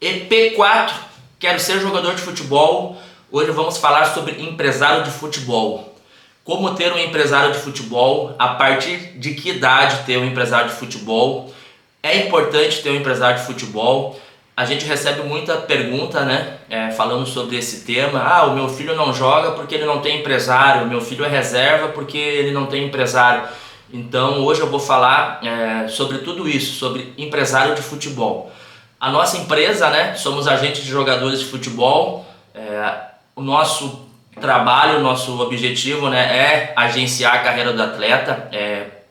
EP4, quero ser jogador de futebol. Hoje vamos falar sobre empresário de futebol. Como ter um empresário de futebol, a partir de que idade ter um empresário de futebol. É importante ter um empresário de futebol. A gente recebe muita pergunta, né, falando sobre esse tema. O meu filho não joga porque ele não tem empresário, o meu filho é reserva porque ele não tem empresário. Então hoje eu vou falar sobre tudo isso, sobre empresário de futebol. A nossa empresa, né, somos agentes de jogadores de futebol. O nosso trabalho, o nosso objetivo, né, é agenciar a carreira do atleta,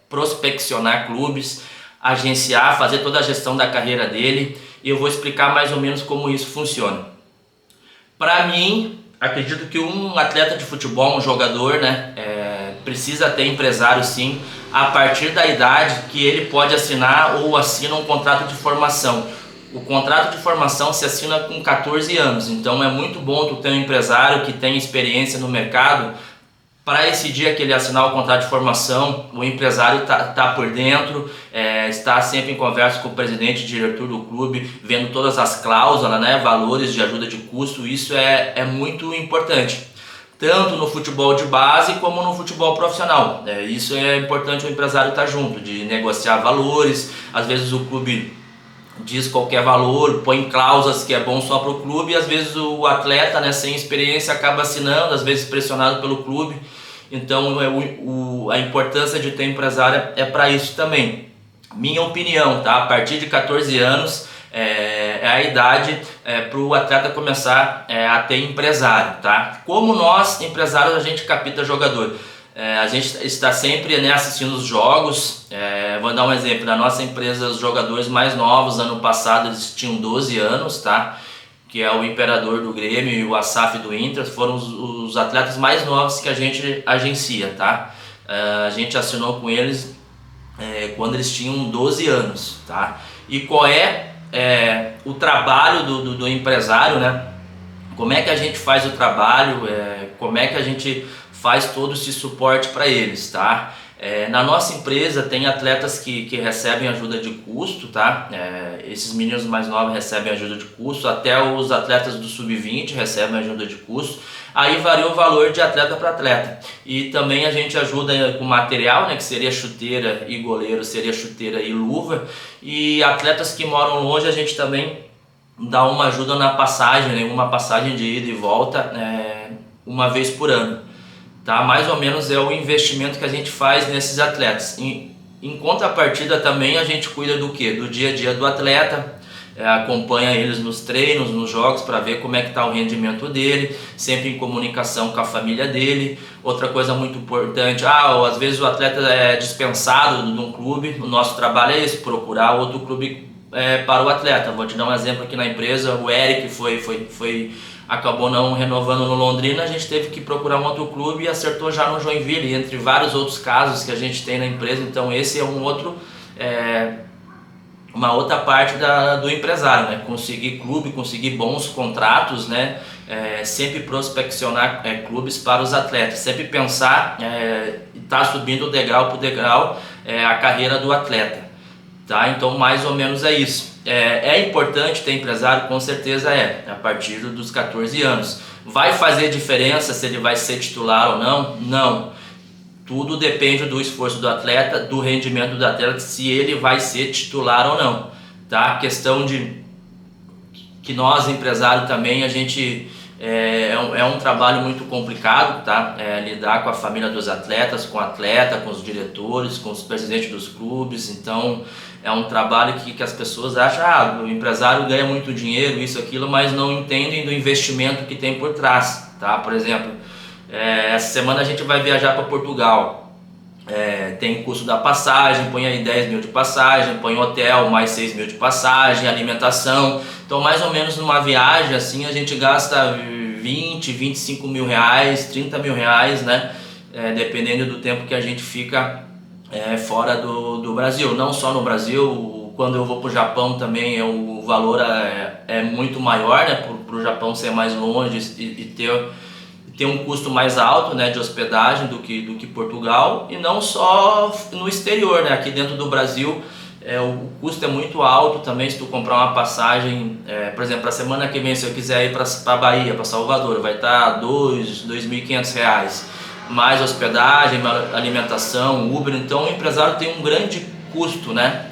prospeccionar clubes, agenciar, fazer toda a gestão da carreira dele, e eu vou explicar mais ou menos como isso funciona. Para mim, acredito que um atleta de futebol, um jogador, né, precisa ter empresário sim, a partir da idade que ele pode assinar ou assina um contrato de formação. O contrato de formação se assina com 14 anos, então é muito bom tu ter um empresário que tem experiência no mercado. Para esse dia que ele assinar o contrato de formação, o empresário tá por dentro, está sempre em conversa com o presidente e diretor do clube, vendo todas as cláusulas, né, valores de ajuda de custo. Isso é muito importante, tanto no futebol de base como no futebol profissional. Isso é importante, o empresário estar junto, de negociar valores. Às vezes o clube diz qualquer valor, põe cláusulas que é bom só para o clube, e às vezes o atleta, né, sem experiência, acaba assinando, às vezes pressionado pelo clube. Então a importância de ter empresário é para isso também. Minha opinião, tá? A partir de 14 anos é a idade para o atleta começar a ter empresário, tá? Como nós, empresários, a gente capta jogador. A gente está sempre, né, assistindo os jogos. Vou dar um exemplo da nossa empresa. Os jogadores mais novos, ano passado eles tinham 12 anos, tá? Que é o Imperador do Grêmio e o Asaf do Inter, foram os atletas mais novos que a gente agencia, tá? A gente assinou com eles quando eles tinham 12 anos, tá? E qual é o trabalho do empresário, né? Como é que a gente faz o trabalho, como é que a gente faz todo esse suporte para eles, tá? Na nossa empresa tem atletas que recebem ajuda de custo, tá? Esses meninos mais novos recebem ajuda de custo, até os atletas do sub-20 recebem ajuda de custo. Aí varia o valor de atleta para atleta. E também a gente ajuda com material, né, que seria chuteira, e goleiro seria chuteira e luva. E atletas que moram longe a gente também dá uma ajuda na passagem, né, uma passagem de ida e volta uma vez por ano. Tá? Mais ou menos é o investimento que a gente faz nesses atletas. Em contrapartida também a gente cuida do quê? Do dia a dia do atleta, acompanha eles nos treinos, nos jogos, para ver como é que está o rendimento dele, sempre em comunicação com a família dele. Outra coisa muito importante, às vezes o atleta é dispensado de um clube, o nosso trabalho é esse, procurar outro clube para o atleta. Vou te dar um exemplo aqui na empresa, o Eric acabou não renovando no Londrina, a gente teve que procurar um outro clube e acertou já no Joinville, entre vários outros casos que a gente tem na empresa. Então esse é uma outra parte do empresário, né? Conseguir clube, conseguir bons contratos, né? Sempre prospeccionar clubes para os atletas, sempre pensar estar subindo degrau por degrau a carreira do atleta, tá? Então mais ou menos é isso. É importante ter empresário? Com certeza a partir dos 14 anos. Vai fazer diferença se ele vai ser titular ou não? Não. Tudo depende do esforço do atleta, do rendimento do atleta, se ele vai ser titular ou não, tá? A questão de que nós, empresários, também, a gente é um trabalho muito complicado, tá? Lidar com a família dos atletas, com o atleta, com os diretores, com os presidentes dos clubes. Então é um trabalho que as pessoas acham, o empresário ganha muito dinheiro, isso, aquilo, mas não entendem do investimento que tem por trás, tá? Por exemplo, essa semana a gente vai viajar para Portugal. Tem custo da passagem, põe aí 10 mil de passagem, põe hotel, mais 6 mil de passagem, alimentação. Então mais ou menos numa viagem assim a gente gasta 20, 25 mil reais, 30 mil reais, né? Dependendo do tempo que a gente fica fora do Brasil. Não só no Brasil, quando eu vou para o Japão também o valor é muito maior, né? Para o Japão ser mais longe e ter um custo mais alto, né, de hospedagem do que Portugal. E não só no exterior, né? Aqui dentro do Brasil o custo é muito alto também. Se tu comprar uma passagem, por exemplo, a semana que vem, se eu quiser ir para Bahia, para Salvador, vai estar R$ 2.500, mais hospedagem, alimentação, Uber. Então o empresário tem um grande custo, né,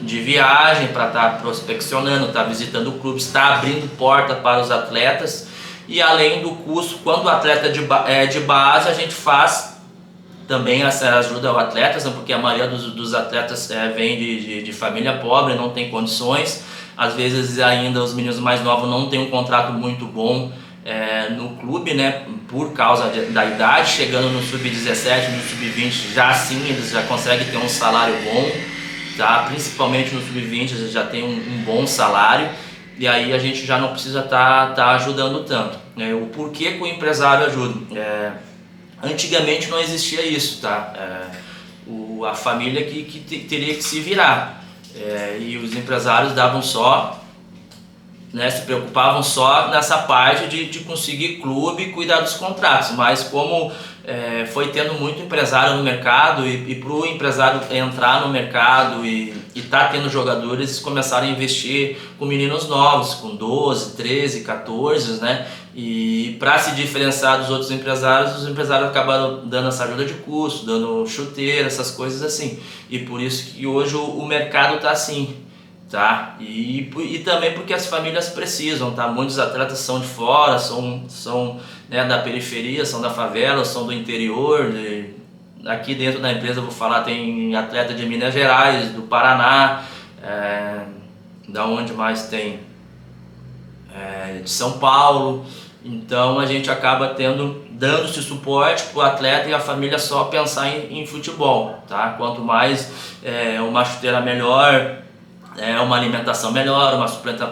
de viagem para estar prospeccionando, estar visitando clubes, estar abrindo porta para os atletas. E além do custo, quando o atleta é de base, a gente faz também essa ajuda ao atleta, porque a maioria dos atletas vem de família pobre, não tem condições. Às vezes ainda os meninos mais novos não têm um contrato muito bom no clube, né, por causa da idade. Chegando no sub-17, no sub-20, já assim eles já conseguem ter um salário bom, tá? Principalmente no sub-20 eles já tem um bom salário, e aí a gente já não precisa tá ajudando tanto, né? O porquê que o empresário ajuda? Antigamente não existia isso, tá? A família que teria que se virar, e os empresários davam só, né, se preocupavam só nessa parte de conseguir clube e cuidar dos contratos. Mas como foi tendo muito empresário no mercado, e para o empresário entrar no mercado e tá tendo jogadores, eles começaram a investir com meninos novos, com 12, 13, 14, né? E para se diferenciar dos outros empresários, os empresários acabaram dando essa ajuda de custo, dando chuteira, essas coisas assim. E por isso que hoje o mercado está assim, tá? E também porque as famílias precisam, tá? Muitos atletas são de fora, são né, da periferia, são da favela, são do interior. Aqui dentro da empresa, eu vou falar, tem atleta de Minas Gerais, do Paraná, da onde mais tem? De São Paulo. Então a gente acaba dando esse suporte para o atleta e a família só pensar em futebol, tá? Quanto mais uma chuteira melhor, uma alimentação melhor, uma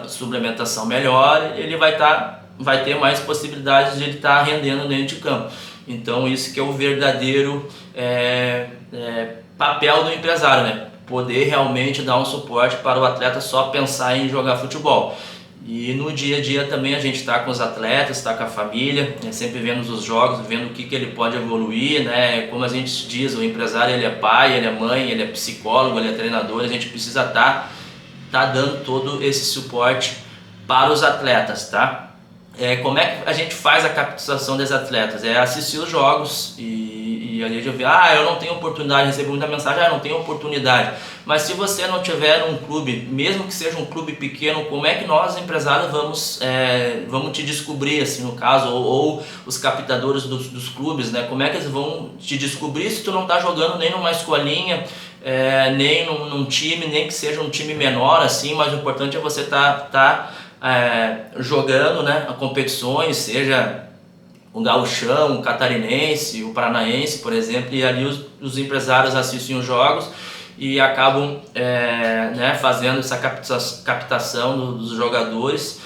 suplementação melhor, ele vai ter mais possibilidades de ele estar rendendo dentro de campo. Então isso que é o verdadeiro papel do empresário, né? Poder realmente dar um suporte para o atleta só pensar em jogar futebol. E no dia a dia também a gente está com os atletas, está com a família, sempre vendo os jogos, vendo o que ele pode evoluir, né? Como a gente diz, o empresário ele é pai, ele é mãe, ele é psicólogo, ele é treinador. A gente precisa tá dando todo esse suporte para os atletas, tá? Como é que a gente faz a captação dos atletas? Assistir os jogos e a gente vê, eu não tenho oportunidade, receber muita mensagem, não tenho oportunidade. Mas se você não tiver um clube, mesmo que seja um clube pequeno, como é que nós, empresários, vamos te descobrir, assim, no caso, ou os captadores dos clubes, né? Como é que eles vão te descobrir se tu não está jogando nem numa escolinha, nem num time, nem que seja um time menor, assim, mas o importante é você tá jogando, né, a competições, seja o gauchão, o catarinense, o paranaense, por exemplo, e ali os empresários assistem os jogos e acabam fazendo essa captação dos jogadores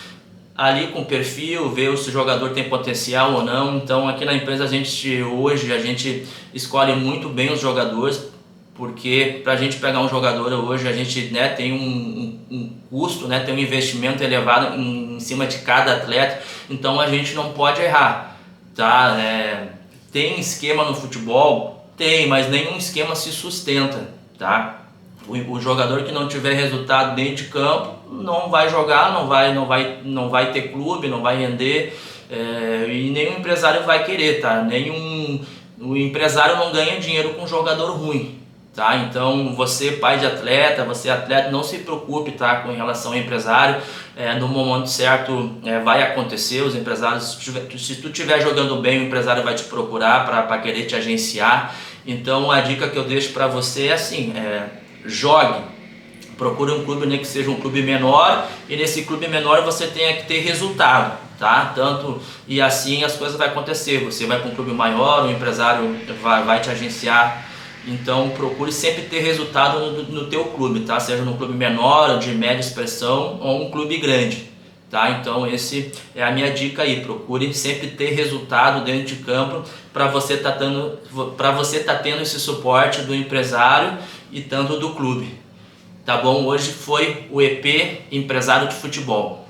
ali com perfil, ver se o jogador tem potencial ou não. Então aqui na empresa hoje a gente escolhe muito bem os jogadores, porque para a gente pegar um jogador hoje a gente tem um custo, tem um investimento elevado em cima de cada atleta. Então a gente não pode errar, tá? Tem esquema no futebol? Tem, mas nenhum esquema se sustenta, tá? O jogador que não tiver resultado dentro de campo não vai jogar, não vai ter clube, não vai render, e nenhum empresário vai querer, tá? O empresário não ganha dinheiro com um jogador ruim, tá? Então você, pai de atleta, você atleta, não se preocupe, tá, com relação ao empresário. No momento certo vai acontecer. Os empresários, se tu estiver jogando bem, o empresário vai te procurar para querer te agenciar. Então a dica que eu deixo para você é assim, jogue, procure um clube, nem que seja um clube menor, e nesse clube menor você tenha que ter resultado, tá? E assim as coisas vão acontecer. Você vai para um clube maior, o empresário vai te agenciar. Então procure sempre ter resultado no teu clube, tá? Seja num clube menor, de média expressão, ou um clube grande, tá? Então esse é a minha dica aí. Procure sempre ter resultado dentro de campo para você tá tendo esse suporte do empresário e tanto do clube, tá bom? Hoje foi o EP Empresário de Futebol.